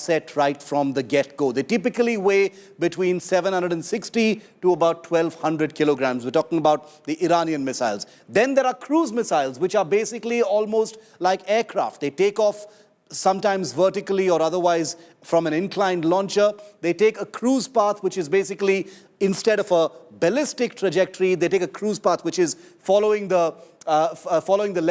set right from the get-go. They typically weigh between 760 to about 1,200 kilograms. We're talking about the Iranian missiles. Then there are cruise missiles, which are basically almost like aircraft. They take off sometimes vertically or otherwise from an inclined launcher. They take a cruise path, which is basically, instead of a ballistic trajectory, they take a cruise path which is following the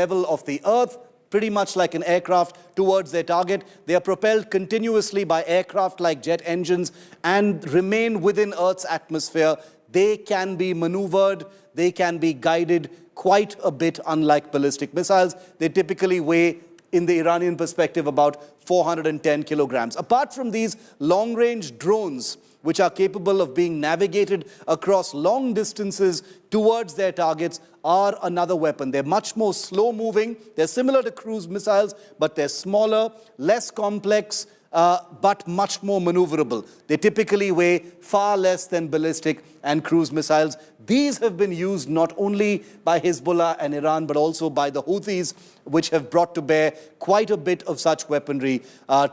level of the Earth, pretty much like an aircraft, towards their target. They are propelled continuously by aircraft-like jet engines and remain within Earth's atmosphere. They can be maneuvered, they can be guided quite a bit, unlike ballistic missiles. They typically weigh, in the Iranian perspective, about 410 kilograms. Apart from these long-range drones, which are capable of being navigated across long distances towards their targets, are another weapon. They're much more slow-moving. They're similar to cruise missiles, but they're smaller, less complex, but much more maneuverable. They typically weigh far less than ballistic and cruise missiles. These have been used not only by Hezbollah and Iran, but also by the Houthis, which have brought to bear quite a bit of such weaponry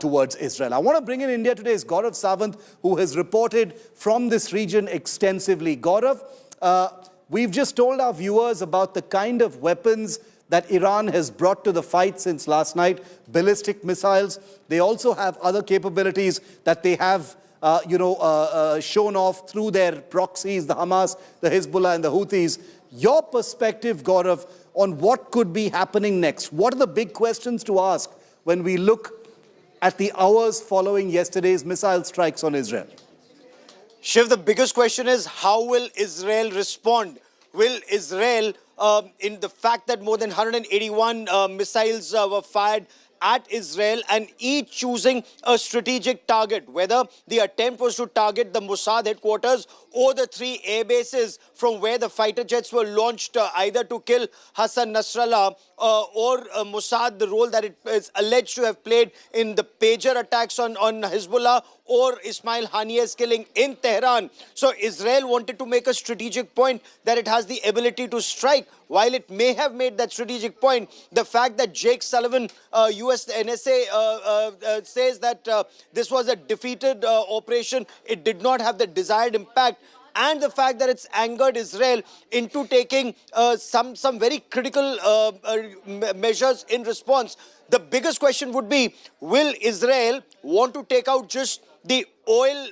towards Israel. I want to bring in India today's Gaurav Sawant, who has reported from this region extensively. Gaurav, we've just told our viewers about the kind of weapons that Iran has brought to the fight since last night, ballistic missiles. They also have other capabilities that they have shown off through their proxies, the Hamas, the Hezbollah and the Houthis. Your perspective, Gaurav, on what could be happening next? What are the big questions to ask when we look at the hours following yesterday's missile strikes on Israel? Shiv, the biggest question is, how will Israel respond? Will Israel, in the fact that more than 181 missiles were fired at Israel, and each choosing a strategic target, whether the attempt was to target the Mossad headquarters or the 3 air bases from where the fighter jets were launched, either to kill Hassan Nasrallah or Mossad, the role that it is alleged to have played in the pager attacks on Hezbollah, or Ismail Haniyeh's killing in Tehran. So Israel wanted to make a strategic point that it has the ability to strike. While it may have made that strategic point, the fact that Jake Sullivan, US NSA, says that this was a defeated operation, it did not have the desired impact, and the fact that it's angered Israel into taking some very critical measures in response. The biggest question would be, will Israel want to take out just the oil,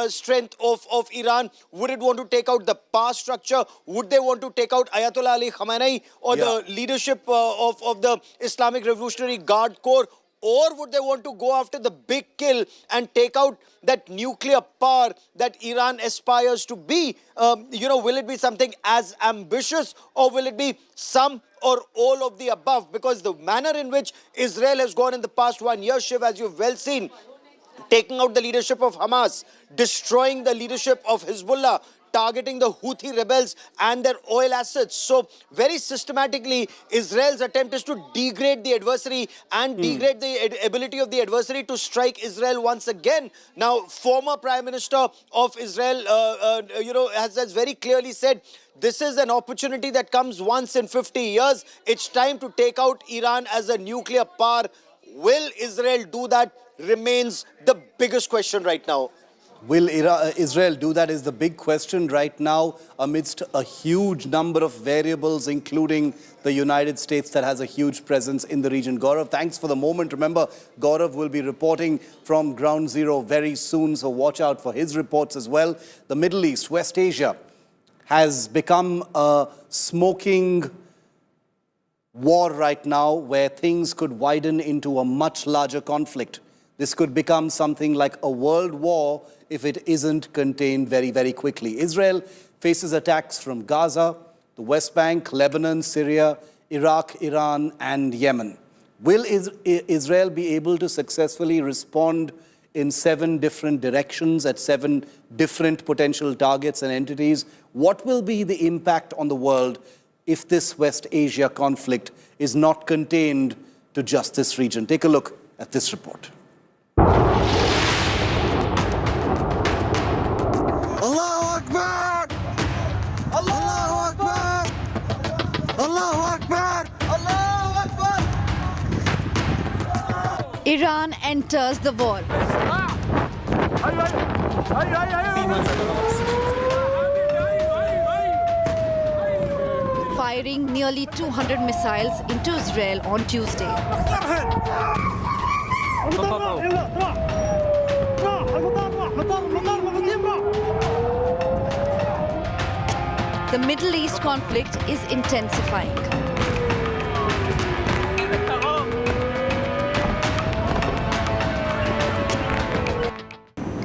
strength of Iran? Would it want to take out the power structure? Would they want to take out Ayatollah Ali Khamenei or the leadership of the Islamic Revolutionary Guard Corps? Or would they want to go after the big kill and take out that nuclear power that Iran aspires to be? Will it be something as ambitious, or will it be some or all of the above? Because the manner in which Israel has gone in the past 1 year, Shiv, as you've well seen, taking out the leadership of Hamas, destroying the leadership of Hezbollah, targeting the Houthi rebels and their oil assets. So very systematically, Israel's attempt is to degrade the adversary and degrade the ability of the adversary to strike Israel once again. Now, former Prime Minister of Israel, has very clearly said, this is an opportunity that comes once in 50 years. It's time to take out Iran as a nuclear power. Will Israel do that? Remains the biggest question right now. Will Israel do that is the big question right now, amidst a huge number of variables, including the United States that has a huge presence in the region. Gaurav, thanks for the moment. Remember, Gaurav will be reporting from Ground Zero very soon, so watch out for his reports as well. The Middle East, West Asia, has become a smoking war right now, where things could widen into a much larger conflict. This could become something like a world war if it isn't contained very, very quickly. Israel faces attacks from Gaza, the West Bank, Lebanon, Syria, Iraq, Iran, and Yemen. Will Israel be able to successfully respond in 7 different directions at 7 different potential targets and entities? What will be the impact on the world if this West Asia conflict is not contained to just this region? Take a look at this report. Allahu Akbar! Allahu Akbar! Allahu Akbar! Allahu Akbar! Iran enters the war. Firing nearly 200 missiles into Israel on Tuesday. The Middle East conflict is intensifying.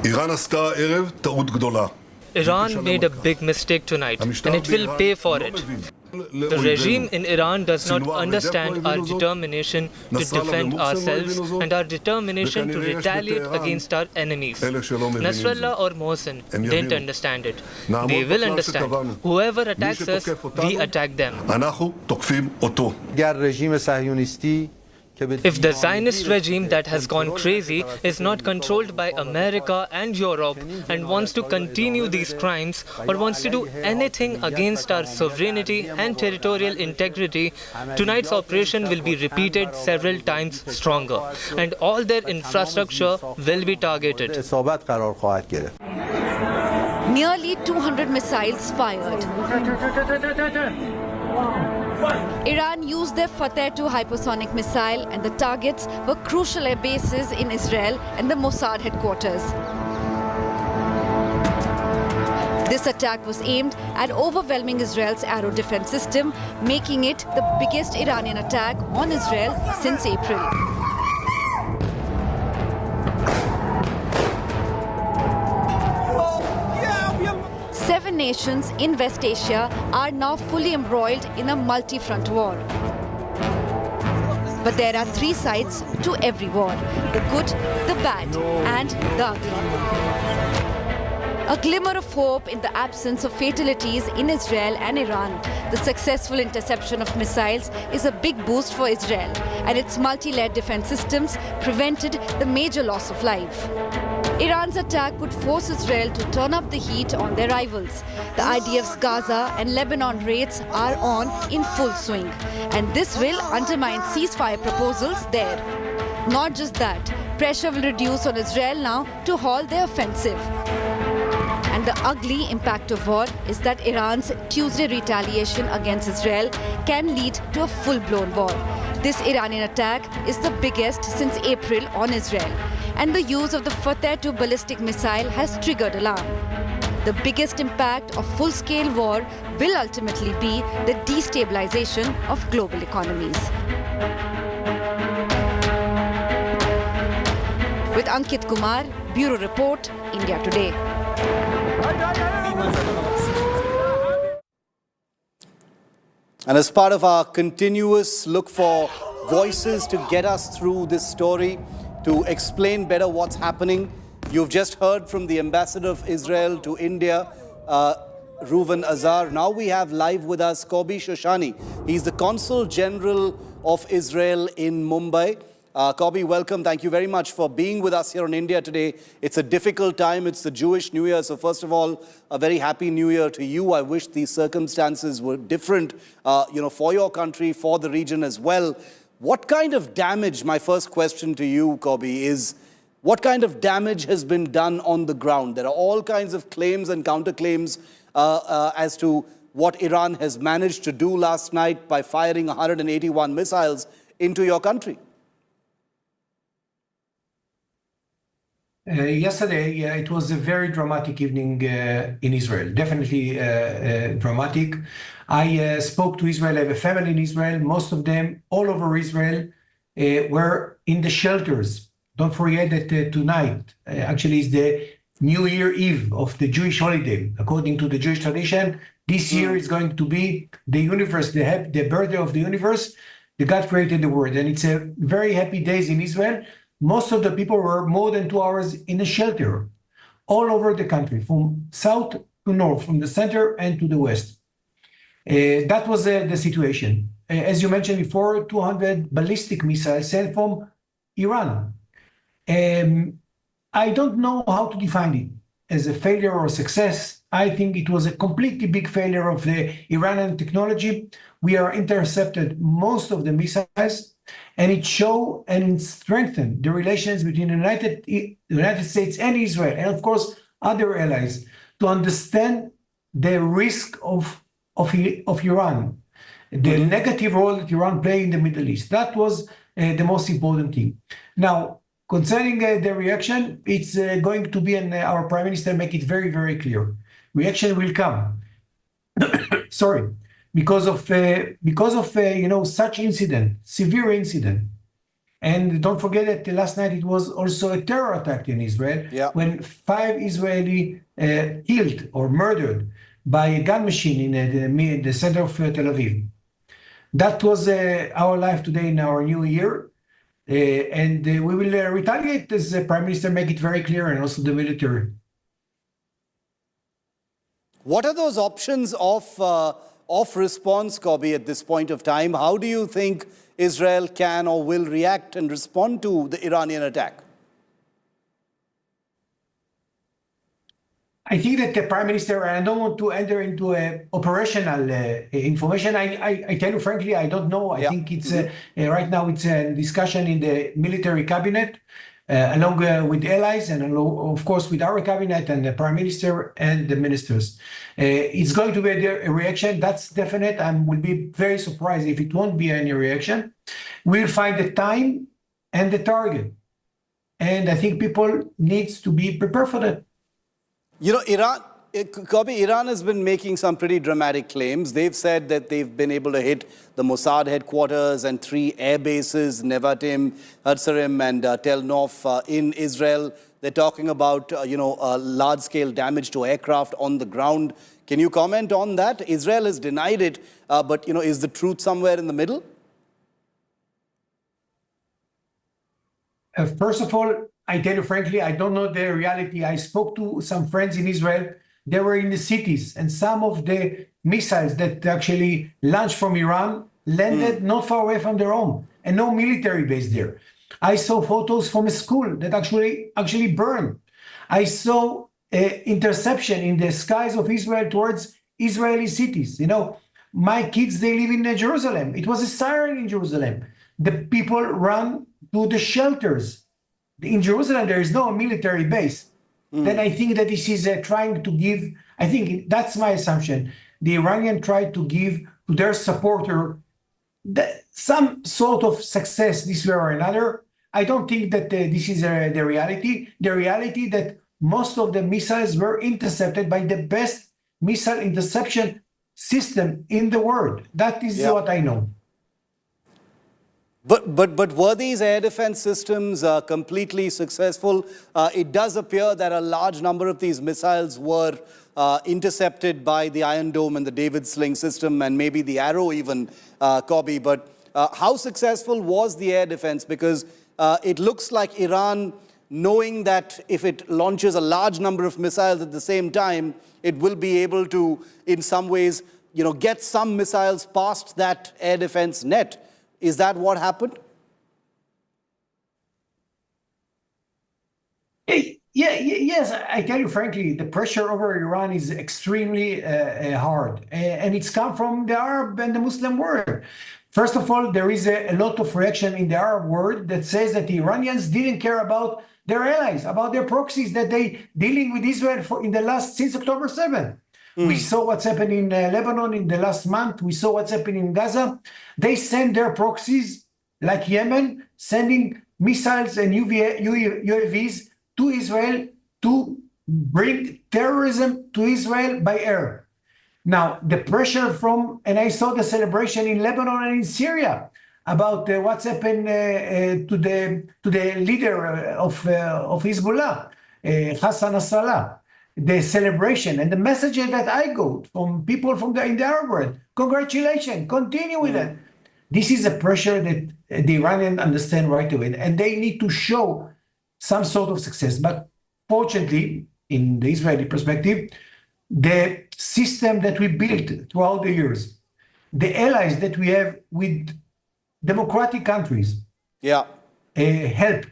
איראן עשתה הערב טעות גדולה. Iran made a big mistake tonight, and it will pay for it. The regime in Iran does not understand our determination to defend ourselves and our determination to retaliate against our enemies. Nasrallah or Mohsen didn't understand it. They will understand. Whoever attacks us, we attack them. אנחנו תוקפים אותו. گر رژیم صهیونیستی If the Zionist regime that has gone crazy is not controlled by America and Europe and wants to continue these crimes or wants to do anything against our sovereignty and territorial integrity, tonight's operation will be repeated several times stronger and all their infrastructure will be targeted. اصابت قرار خواهد گرفت. Nearly 200 missiles fired. Iran used their Fateh 2 hypersonic missile, and the targets were crucial air bases in Israel and the Mossad headquarters. This attack was aimed at overwhelming Israel's aero defense system, making it the biggest Iranian attack on Israel since April. Seven nations in West Asia are now fully embroiled in a multi-front war. But there are three sides to every war: the good, the bad, and the ugly. A glimmer of hope in the absence of fatalities in Israel and Iran. The successful interception of missiles is a big boost for Israel, and its multi-layered defense systems prevented the major loss of life. Iran's attack could force Israel to turn up the heat on their rivals. The IDF's Gaza and Lebanon raids are on in full swing, and this will undermine ceasefire proposals there. Not just that, pressure will reduce on Israel now to halt their offensive. And the ugly impact of war is that Iran's Tuesday retaliation against Israel can lead to a full-blown war. This Iranian attack is the biggest since April on Israel, and the use of the Fateh 2 ballistic missile has triggered alarm. The biggest impact of full-scale war will ultimately be the destabilization of global economies. With Ankit Kumar, Bureau Report, India Today. And as part of our continuous look for voices to get us through this story, to explain better what's happening, you've just heard from the ambassador of Israel to India, Reuven Azar. Now we have live with us Kobi Shoshani. He's the Consul General of Israel in Mumbai. Kobi, welcome. Thank you very much for being with us here on India today. It's a difficult time. It's the Jewish New Year. So first of all, a very happy New Year to you. I wish these circumstances were different, for your country, for the region as well. What kind of damage, my first question to you, Kobi, is what kind of damage has been done on the ground? There are all kinds of claims and counterclaims as to what Iran has managed to do last night by firing 181 missiles into your country. Yesterday, it was a very dramatic evening in Israel, definitely dramatic. I spoke to Israel. I have a family in Israel. Most of them, all over Israel, were in the shelters. Don't forget that tonight actually is the New Year Eve of the Jewish holiday. According to the Jewish tradition, this year is going to be the universe, the birthday of the universe. The God created the world. And it's a very happy days in Israel. Most of the people were more than 2 hours in a shelter all over the country, from south to north, from the center and to the west. That was the situation. As you mentioned before, 200 ballistic missiles sent from Iran. I don't know how to define it as a failure or success. I think it was a completely big failure of the Iranian technology. We are intercepted most of the missiles. And it showed and it strengthened the relations between the United States and Israel, and of course other allies, to understand the risk of Iran, the negative role that Iran plays in the Middle East. That was the most important thing. Now, concerning the reaction, it's going to be, and our Prime Minister make it very, very clear. Reaction will come. Sorry, because of such incident, severe incident. And don't forget that last night it was also a terror attack in Israel, when 5 Israeli killed or murdered by a gun machine in the center of Tel Aviv. That was our life today in our new year. And we will retaliate, as the Prime Minister make it very clear, and also the military. What are those options of response, Kobi, at this point of time? How do you think Israel can or will react and respond to the Iranian attack? I think that the Prime Minister, and I don't want to enter into operational information. I tell you frankly, I don't know. I think it's right now it's a discussion in the military cabinet, along with allies and of course with our cabinet and the Prime Minister and the ministers. It's going to be a reaction, that's definite. I will be very surprised if it won't be any reaction. We'll find the time and the target. And I think people needs to be prepared for that. You know, Kobi, Iran has been making some pretty dramatic claims. They've said that they've been able to hit the Mossad headquarters and 3 air bases, Nevatim, Hatzarim, and Tel Nof in Israel. They're talking about, large-scale damage to aircraft on the ground. Can you comment on that? Israel has denied it, but, is the truth somewhere in the middle? First of all, I tell you frankly, I don't know the reality. I spoke to some friends in Israel. They were in the cities, and some of the missiles that actually launched from Iran landed not far away from their home, and no military base there. I saw photos from a school that actually burned. I saw interception in the skies of Israel towards Israeli cities. My kids, they live in Jerusalem. It was a siren in Jerusalem. The people run to the shelters. In Jerusalem, there is no military base. Then I think that this is trying to give, I think that's my assumption, the Iranian tried to give to their supporter some sort of success this way or another. I don't think that this is the reality. The reality that most of the missiles were intercepted by the best missile interception system in the world. That is what I know. But were these air defense systems completely successful? It does appear that a large number of these missiles were intercepted by the Iron Dome and the David Sling system, and maybe the Arrow even, Kobi. But how successful was the air defense? Because it looks like Iran, knowing that if it launches a large number of missiles at the same time, it will be able to, in some ways, get some missiles past that air defense net. Is that what happened? Yes, I tell you frankly, the pressure over Iran is extremely hard, and it's come from the Arab and the Muslim world. First of all, there is a lot of reaction in the Arab world that says that the Iranians didn't care about their allies, about their proxies that they dealing with Israel since October 7th. We saw what's happened in Lebanon in the last month. We saw what's happening in Gaza. They send their proxies, like Yemen, sending missiles and UAVs to Israel to bring terrorism to Israel by air. Now, the pressure and I saw the celebration in Lebanon and in Syria about what's happened to the leader of Hezbollah, Hassan Nasrallah. The celebration and the messages that I got from people in the Arab world, congratulations, continue with it. This is a pressure that the Iranians understand right away, and they need to show some sort of success. But fortunately, in the Israeli perspective, the system that we built throughout the years, the allies that we have with democratic countries, help.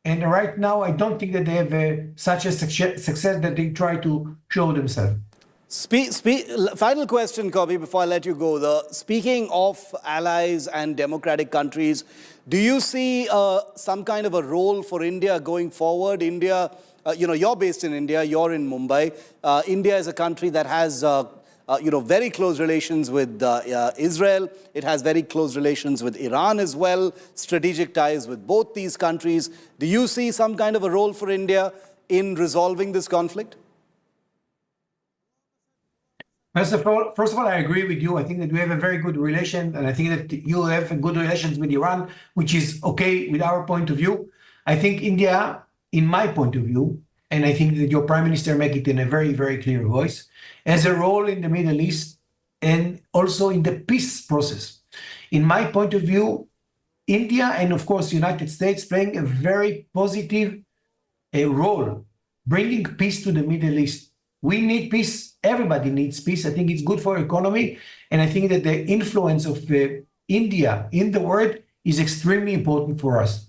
And right now, I don't think that they have such a success that they try to show themselves. Final question, Kobi, before I let you go. Speaking of allies and democratic countries, do you see some kind of a role for India going forward? India, you're based in India, you're in Mumbai. India is a country that has, very close relations with Israel. It has very close relations with Iran as well, strategic ties with both these countries. Do you see some kind of a role for India in resolving this conflict? First of all, I agree with you. I think that we have a very good relation, and I think that you have good relations with Iran, which is okay with our point of view. I think India, in my point of view, and I think that your Prime Minister make it in a very, very clear voice, has a role in the Middle East and also in the peace process. In my point of view, India and of course United States playing a very positive role, bringing peace to the Middle East. We need peace. Everybody needs peace. I think it's good for economy. And I think that the influence of India in the world is extremely important for us.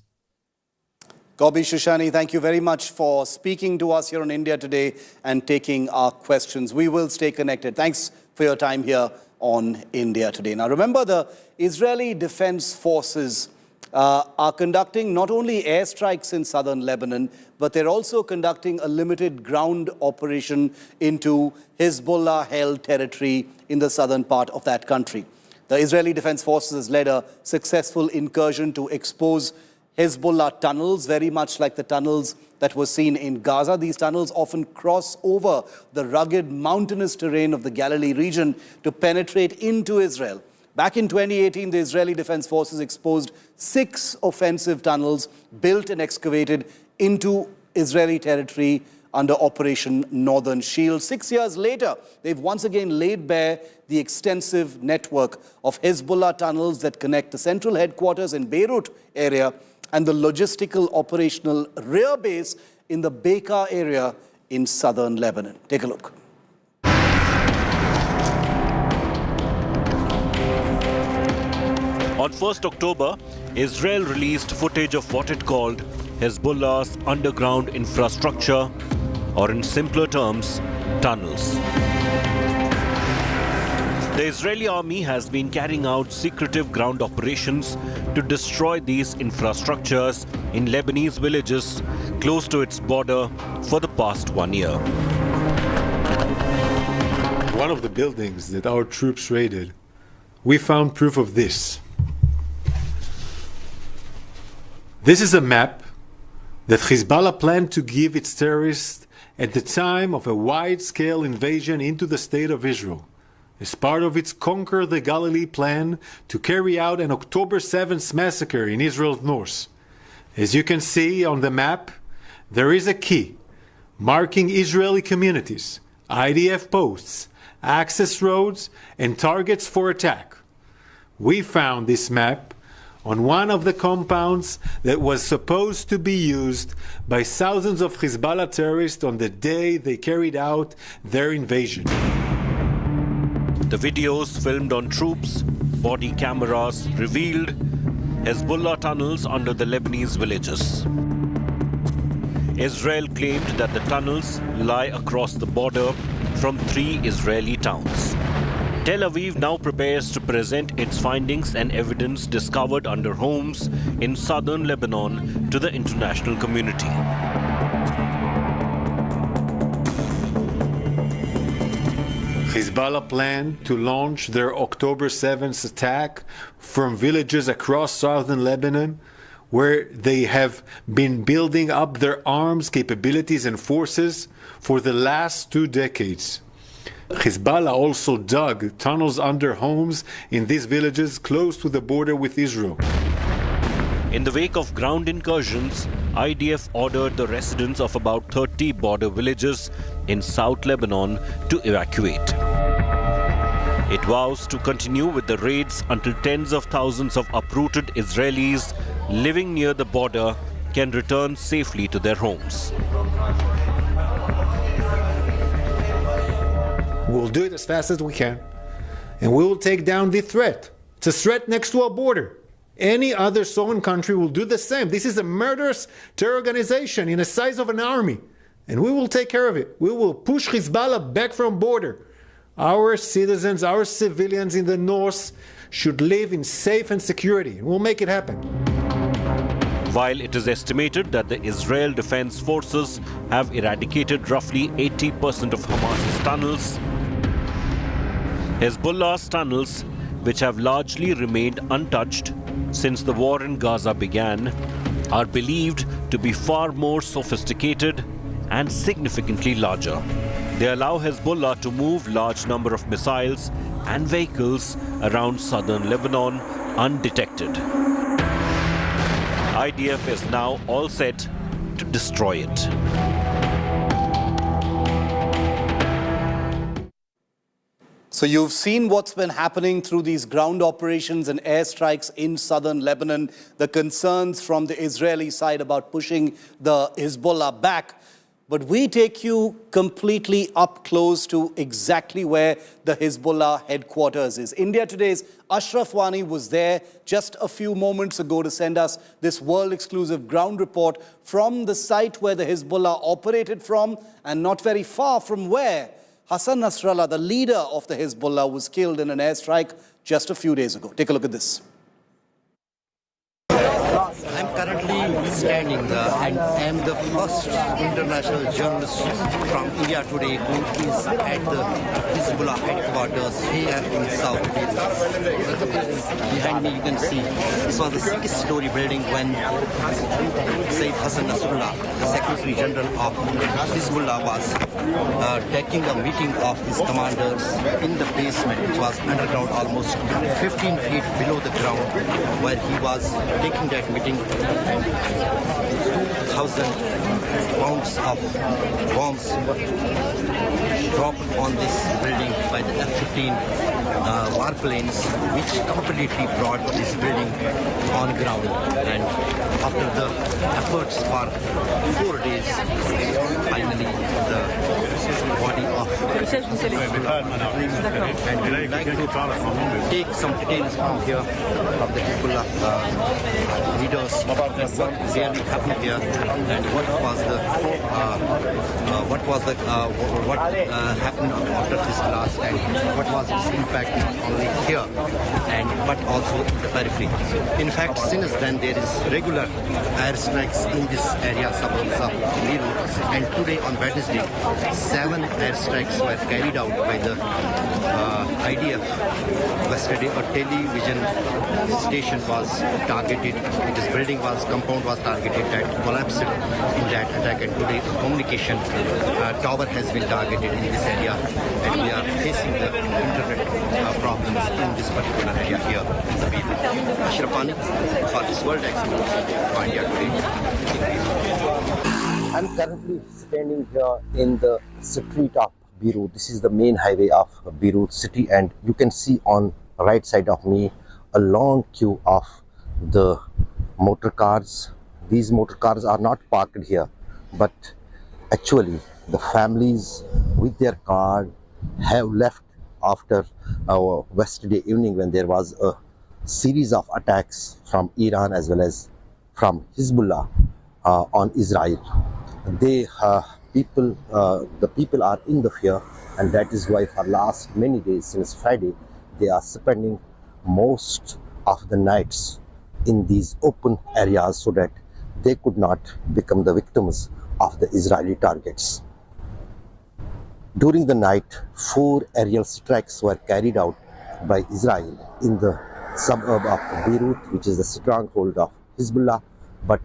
Kobi Shoshani, thank you very much for speaking to us here on India Today and taking our questions. We will stay connected. Thanks for your time here on India Today. Now, remember, the Israeli Defense Forces are conducting not only airstrikes in southern Lebanon, but they're also conducting a limited ground operation into Hezbollah-held territory in the southern part of that country. The Israeli Defense Forces has led a successful incursion to expose Hezbollah tunnels, very much like the tunnels that were seen in Gaza. These tunnels often cross over the rugged mountainous terrain of the Galilee region to penetrate into Israel. Back in 2018, the Israeli Defense Forces exposed 6 offensive tunnels built and excavated into Israeli territory under Operation Northern Shield. 6 years later, they've once again laid bare the extensive network of Hezbollah tunnels that connect the central headquarters in Beirut area and the logistical operational rear base in the Bekaa area in southern Lebanon. Take a look. On 1st October, Israel released footage of what it called Hezbollah's underground infrastructure, or in simpler terms, tunnels. The Israeli army has been carrying out secretive ground operations to destroy these infrastructures in Lebanese villages close to its border for the past 1 year. One of the buildings that our troops raided, we found proof of this. This is a map that Hezbollah planned to give its terrorists at the time of a wide-scale invasion into the state of Israel, as part of its Conquer the Galilee plan to carry out an October 7th massacre in Israel's north. As you can see on the map, there is a key marking Israeli communities, IDF posts, access roads, and targets for attack. We found this map on one of the compounds that was supposed to be used by thousands of Hezbollah terrorists on the day they carried out their invasion. The videos filmed on troops, body cameras revealed Hezbollah tunnels under the Lebanese villages. Israel claimed that the tunnels lie across the border from 3 Israeli towns. Tel Aviv now prepares to present its findings and evidence discovered under homes in southern Lebanon to the international community. Hezbollah planned to launch their October 7th attack from villages across southern Lebanon, where they have been building up their arms capabilities and forces for the last 2 decades. Hezbollah also dug tunnels under homes in these villages close to the border with Israel. In the wake of ground incursions, IDF ordered the residents of about 30 border villages in South Lebanon to evacuate. It vows to continue with the raids until tens of thousands of uprooted Israelis living near the border can return safely to their homes. We'll do it as fast as we can, and we will take down the threat. It's a threat next to our border. Any other sovereign country will do the same. This is a murderous terror organization in the size of an army, and we will take care of it. We will push Hezbollah back from border. Our citizens, our civilians in the north should live in safe and security. We'll make it happen. While it is estimated that the Israel Defense Forces have eradicated roughly 80% of Hamas's tunnels, Hezbollah's tunnels, which have largely remained untouched since the war in Gaza began, are believed to be far more sophisticated and significantly larger. They allow Hezbollah to move large number of missiles and vehicles around southern Lebanon undetected. IDF is now all set to destroy it. So you've seen what's been happening through these ground operations and airstrikes in southern Lebanon, the concerns from the Israeli side about pushing the Hezbollah back. But we take you completely up close to exactly where the Hezbollah headquarters is. India Today's Ashraf Wani was there just a few moments ago to send us this world-exclusive ground report from the site where the Hezbollah operated from, and not very far from where Hassan Nasrallah, the leader of the Hezbollah, was killed in an airstrike just a few days ago. Take a look at this. I'm currently standing and am the first international journalist from India Today who is at the Hezbollah headquarters here in South Beirut. Behind me you can see this was the 6-story building when Sayyid Hassan Nasrallah, the Secretary General of Hezbollah, was taking a meeting of his commanders in the basement, which was underground almost 15 feet below the ground, where he was taking that meeting. 2,000 pounds of bombs dropped on this building by the F-15 warplanes, which completely brought this building on ground. And after the efforts for 4 days, finally the body of and we would like to take some details from here of the Hezbollah leaders, what really happened here, and what happened after this blast, and what was its impact not only here but also in the periphery. In fact, since then there is regular airstrikes in this area, suburbs of Beirut, and today on Wednesday, 7 airstrikes were carried out by the IDF. Yesterday, a television station was targeted. Its compound was targeted, that collapsed in that attack, and today a communication tower has been targeted in this area, and we are facing the internet problems in this particular area here in the Beirut. Ashraf Wani for this World Expo for India Today. I'm currently standing here in the street of Beirut. This is the main highway of Beirut city, and you can see on the right side of me a long queue of the motor cars. These motor cars are not parked here, but actually the families with their car have left after our Wednesday evening, when there was a series of attacks from Iran as well as from Hezbollah on Israel. The people are in the fear, and that is why for last many days, since Friday, they are spending most of the nights in these open areas so that they could not become the victims of the Israeli targets. During the night, 4 aerial strikes were carried out by Israel in the suburb of Beirut, which is the stronghold of Hezbollah, but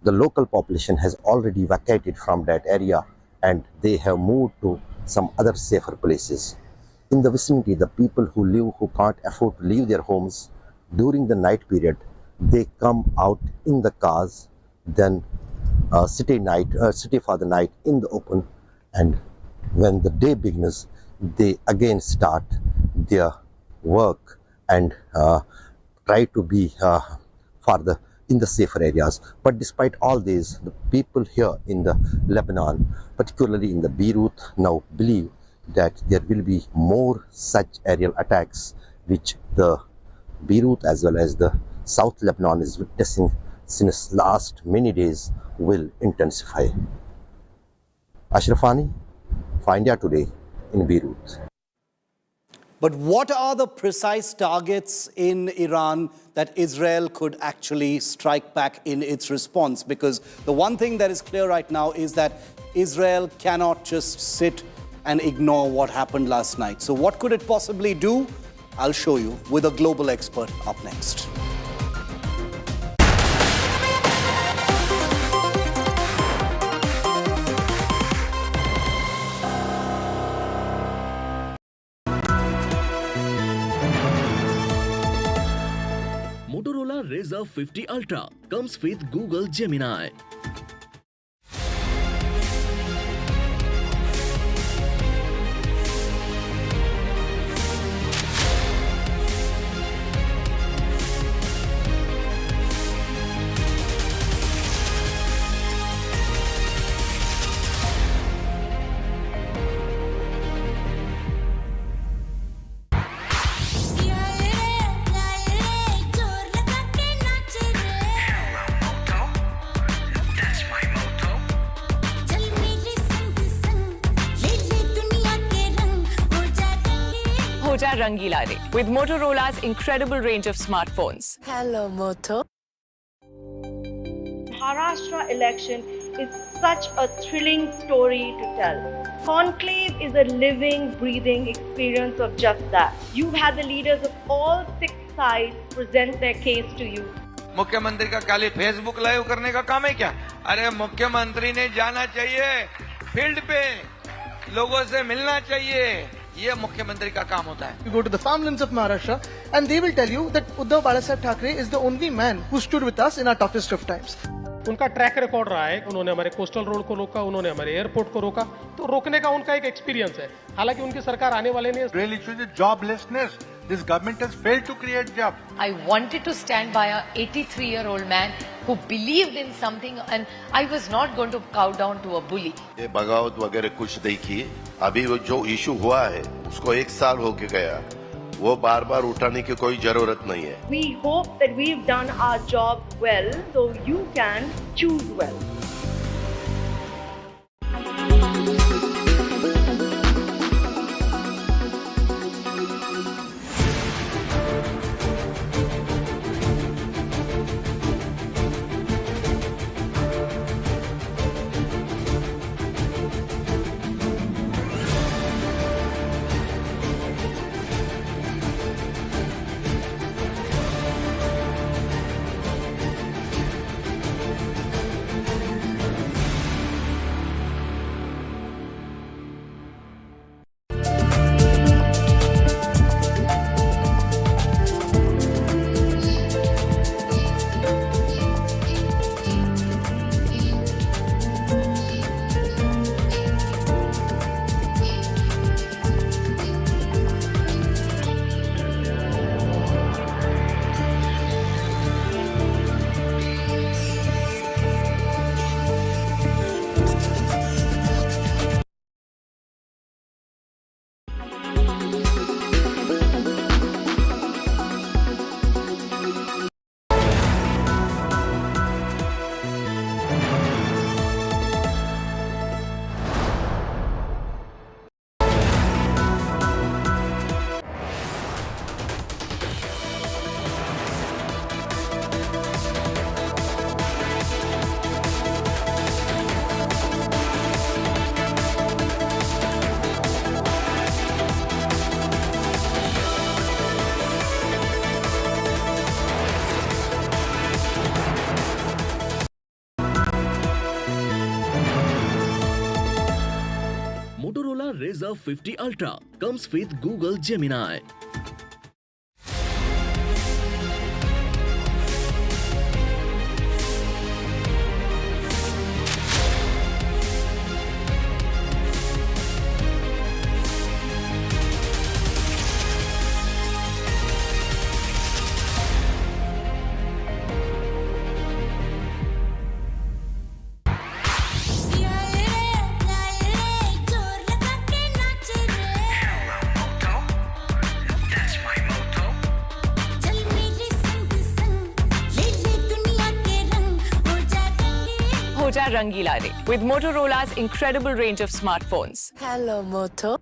the local population has already evacuated from that area, and they have moved to some other safer places. In the vicinity, the people who can't afford to leave their homes during the night period, they come out in the cars, then stay for the night in the open, and when the day begins, they again start their work and try to be in the safer areas. But despite all this, the people here in the Lebanon, particularly in the Beirut, now believe that there will be more such aerial attacks, which the Beirut as well as the South Lebanon is witnessing since last many days will intensify. Ashraf Wani for India Today in Beirut. But what are the precise targets in Iran that Israel could actually strike back in its response? Because the one thing that is clear right now is that Israel cannot just sit and ignore what happened last night. So what could it possibly do? I'll show you with a global expert up next. Motorola Razr 50 Ultra comes with Google Gemini. Rangila Re with Motorola's incredible range of smartphones. Hello, Moto. Maharashtra election is such a thrilling story to tell. Conclave is a living, breathing experience of just that. You've had the leaders of all 6 sides present their case to you. मुख्यमंत्री का खाली Facebook live करने का काम है क्या? अरे मुख्यमंत्री ने जाना चाहिए फील्ड पे, लोगों से मिलना चाहिए. ये मुख्यमंत्री का काम होता है. You go to the farmlands of Maharashtra and they will tell you that Uddhav Balasaheb Thackeray is the only man who stood with us in our toughest of times. उनका ट्रैक रिकॉर्ड रहा है. उन्होंने हमारे coastal road को रोका, उन्होंने हमारे airport को रोका. तो रोकने का उनका एक एक्सपीरियंस है. हालांकि उनकी सरकार आने वाले नहीं. Real issue is joblessness. This government has failed to create jobs. I wanted to stand by a 83-year-old man who believed in something and I was not going to cow down to a bully. ये बगावत वगैरह कुछ नहीं की. अभी वो जो issue हुआ है उसको 1 साल हो गया. वो बार-बार उठाने की कोई जरूरत नहीं है. We hope that we've done our job well, so you can choose well. Motorola Razr 50 Ultra comes with Google Gemini. Hoja Rangila Re with Motorola's incredible range of smartphones. Hello, Moto.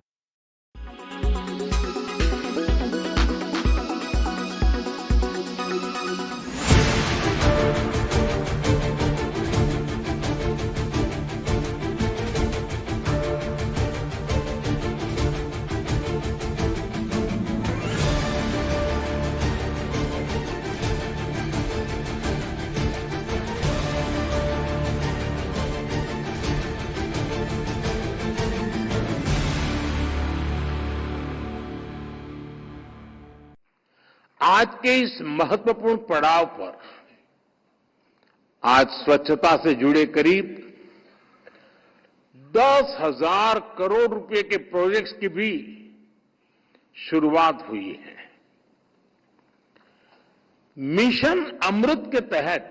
आज के इस महत्वपूर्ण पड़ाव पर आज स्वच्छता से जुड़े करीब 10,000 करोड़ रुपए के प्रोजेक्ट्स की भी शुरुआत हुई है। मिशन अमृत के तहत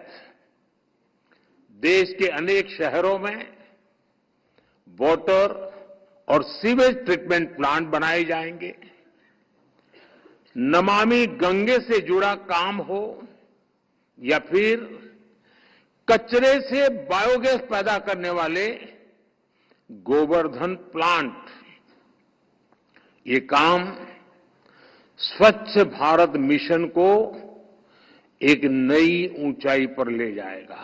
देश के अनेक शहरों में वाटर और सीवेज ट्रीटमेंट प्लांट बनाए जाएंगे। नमामि गंगे से जुड़ा काम हो या फिर कचरे से बायोगैस पैदा करने वाले गोवर्धन प्लांट, ये काम स्वच्छ भारत मिशन को एक नई ऊंचाई पर ले जाएगा।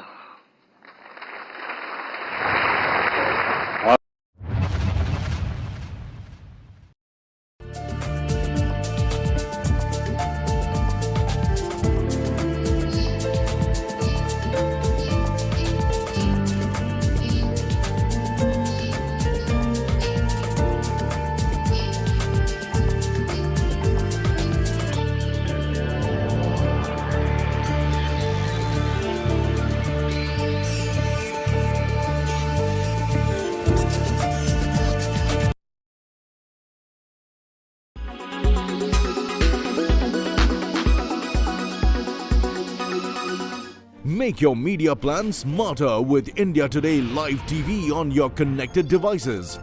Make your media plan smarter with India Today Live TV on your connected devices.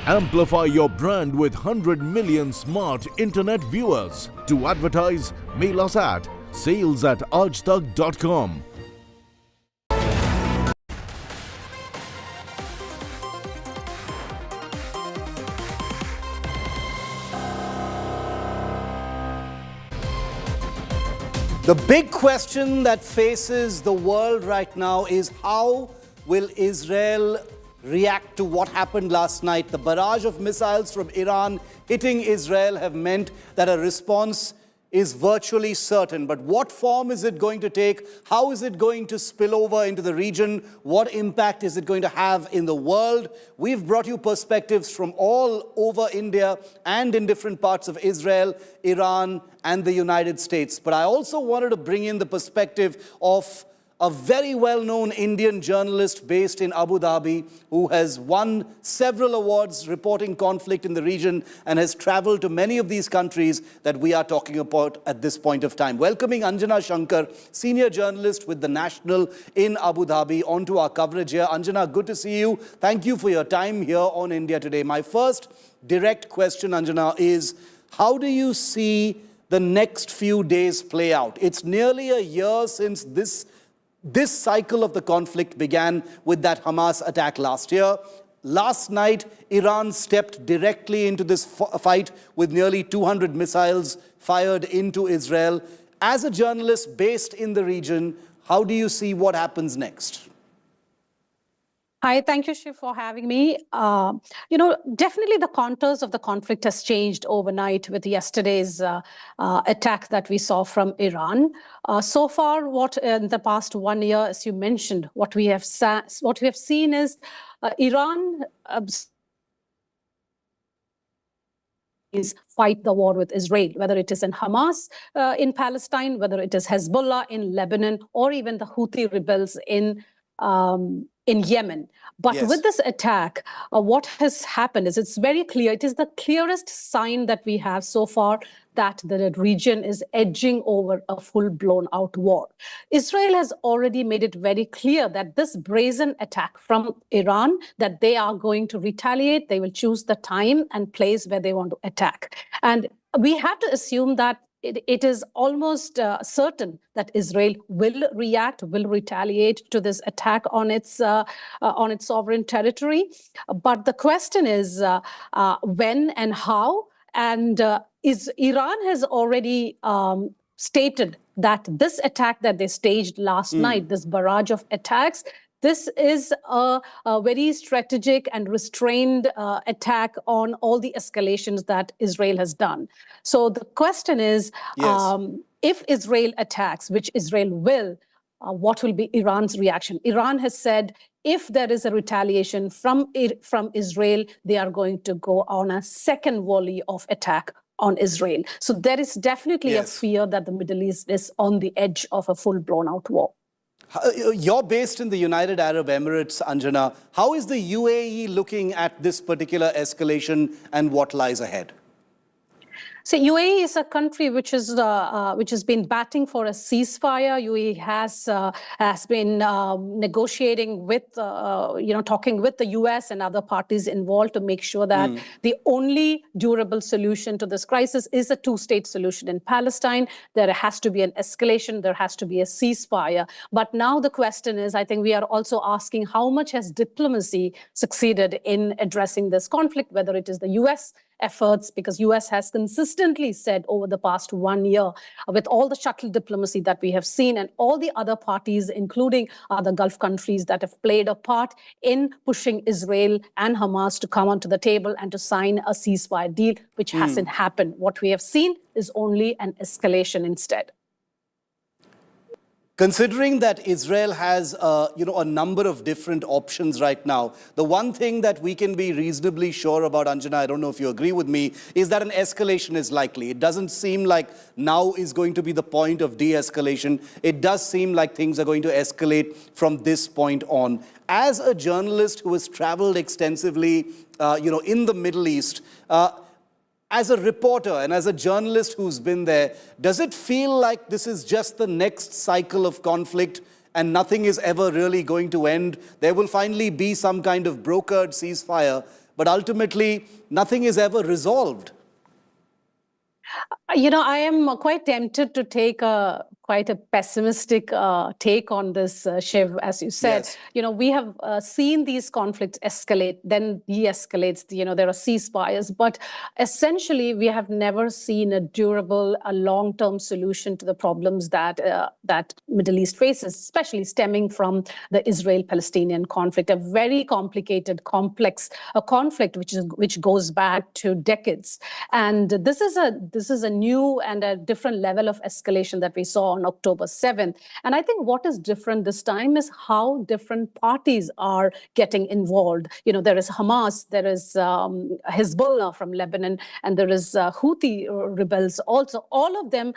Amplify your brand with 100 million smart internet viewers. To advertise, mail us at sales@aajtak.com. The big question that faces the world right now is how will Israel react to what happened last night? The barrage of missiles from Iran hitting Israel have meant that a response is virtually certain. But what form is it going to take? How is it going to spill over into the region? What impact is it going to have in the world? We've brought you perspectives from all over India and in different parts of Israel, Iran, and the United States. But I also wanted to bring in the perspective of a very well-known Indian journalist based in Abu Dhabi who has won several awards reporting conflict in the region and has traveled to many of these countries that we are talking about at this point of time. Welcoming Anjana Shankar, senior journalist with The National in Abu Dhabi, onto our coverage here. Anjana, good to see you. Thank you for your time here on India Today. My first direct question, Anjana, is how do you see the next few days play out? It's nearly a year since this cycle of the conflict began with that Hamas attack last year. Last night, Iran stepped directly into this fight with nearly 200 missiles fired into Israel. As a journalist based in the region, how do you see what happens next? Hi, thank you, Shiv, for having me. Definitely the contours of the conflict has changed overnight with yesterday's attack that we saw from Iran. So far, what in the past 1 year, as you mentioned, what we have seen is Iran fight the war with Israel, whether it is in Hamas in Palestine, whether it is Hezbollah in Lebanon, or even the Houthi rebels in Yemen. But with this attack, what has happened is it's very clear. It is the clearest sign that we have so far that the region is edging over a full-blown out war. Israel has already made it very clear that this brazen attack from Iran, that they are going to retaliate. They will choose the time and place where they want to attack. And we have to assume that it is almost certain that Israel will react, will retaliate to this attack on its sovereign territory. But the question is when and how. And Iran has already stated that this attack that they staged last night, this barrage of attacks, this is a very strategic and restrained attack on all the escalations that Israel has done. So the question is, if Israel attacks, which Israel will, what will be Iran's reaction? Iran has said if there is a retaliation from Israel, they are going to go on a second volley of attack on Israel. So there is definitely a fear that the Middle East is on the edge of a full-blown-out war. You're based in the United Arab Emirates, Anjana. How is the UAE looking at this particular escalation and what lies ahead? So UAE is a country which has been batting for a ceasefire. UAE has been negotiating with, talking with the US and other parties involved to make sure that the only durable solution to this crisis is a two-state solution in Palestine. There has to be an escalation. There has to be a ceasefire. But now the question is, I think we are also asking how much has diplomacy succeeded in addressing this conflict, whether it is the US efforts, because US has consistently said over the past 1 year, with all the shuttle diplomacy that we have seen and all the other parties, including other Gulf countries that have played a part in pushing Israel and Hamas to come onto the table and to sign a ceasefire deal, which hasn't happened. What we have seen is only an escalation instead. Considering that Israel has, a number of different options right now, the one thing that we can be reasonably sure about, Anjana, I don't know if you agree with me, is that an escalation is likely. It doesn't seem like now is going to be the point of de-escalation. It does seem like things are going to escalate from this point on. As a journalist who has traveled extensively, in the Middle East, as a reporter and as a journalist who's been there, does it feel like this is just the next cycle of conflict and nothing is ever really going to end? There will finally be some kind of brokered ceasefire, but ultimately nothing is ever resolved. I am quite tempted to take quite a pessimistic take on this, Shiv, as you said. Yes. We have seen these conflicts escalate, then de-escalates, there are ceasefires, but essentially we have never seen a durable, a long-term solution to the problems that Middle East faces, especially stemming from the Israel-Palestinian conflict, a very complicated, complex conflict which goes back to decades. And this is a new and a different level of escalation that we saw on October 7th. And I think what is different this time is how different parties are getting involved. There is Hamas, there is Hezbollah from Lebanon, and there is Houthi rebels also. All of them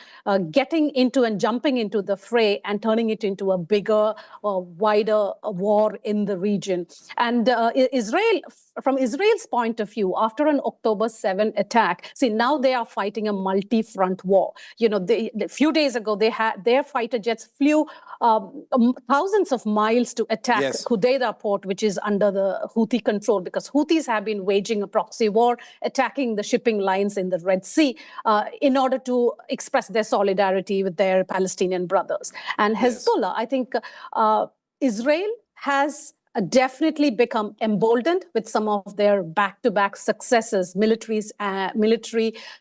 getting into and jumping into the fray and turning it into a bigger, wider war in the region. And Israel, from Israel's point of view, after an October 7 attack, see, now they are fighting a multi-front war. A few days ago, their fighter jets flew thousands of miles to attack Hudaydah port, which is under the Houthi control, because Houthis have been waging a proxy war, attacking the shipping lines in the Red Sea in order to express their solidarity with their Palestinian brothers. And Hezbollah, I think Israel has definitely become emboldened with some of their back-to-back successes, military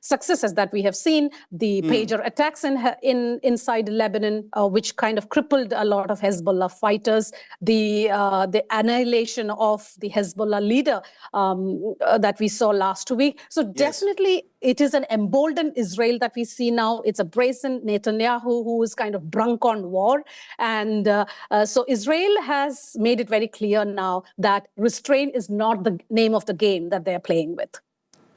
successes that we have seen, the pager attacks inside Lebanon, which kind of crippled a lot of Hezbollah fighters, the annihilation of the Hezbollah leader that we saw last week. So definitely it is an emboldened Israel that we see now. It's a brazen Netanyahu who is kind of drunk on war. And so Israel has made it very clear now that restraint is not the name of the game that they're playing with.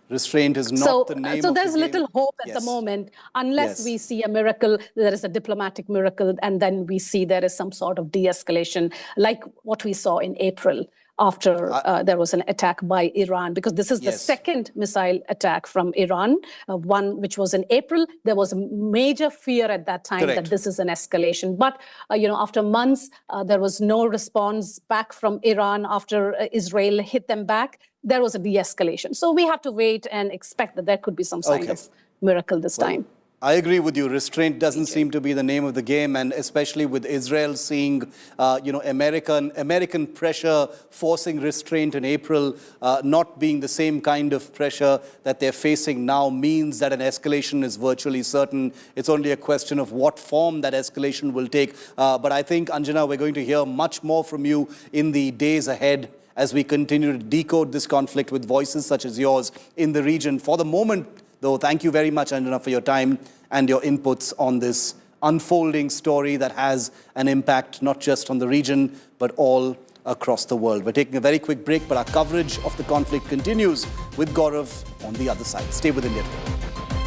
Restraint is not the name of the game. So there's little hope at the moment, unless we see a miracle, there is a diplomatic miracle, and then we see there is some sort of de-escalation, like what we saw in April after there was an attack by Iran, because this is the second missile attack from Iran, one which was in April. There was a major fear at that time that this is an escalation. But, after months, there was no response back from Iran after Israel hit them back. There was a de-escalation. So we have to wait and expect that there could be some sign of miracle this time. I agree with you. Restraint doesn't seem to be the name of the game, and especially with Israel seeing, American pressure forcing restraint in April, not being the same kind of pressure that they're facing now, means that an escalation is virtually certain. It's only a question of what form that escalation will take. But I think, Anjana, we're going to hear much more from you in the days ahead as we continue to decode this conflict with voices such as yours in the region. For the moment, though, thank you very much, Anjana, for your time and your inputs on this unfolding story that has an impact not just on the region, but all across the world. We're taking a very quick break, but our coverage of the conflict continues with Gaurav on the other side. Stay with India Today.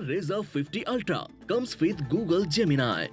Razr 50 Ultra comes with Google Gemini.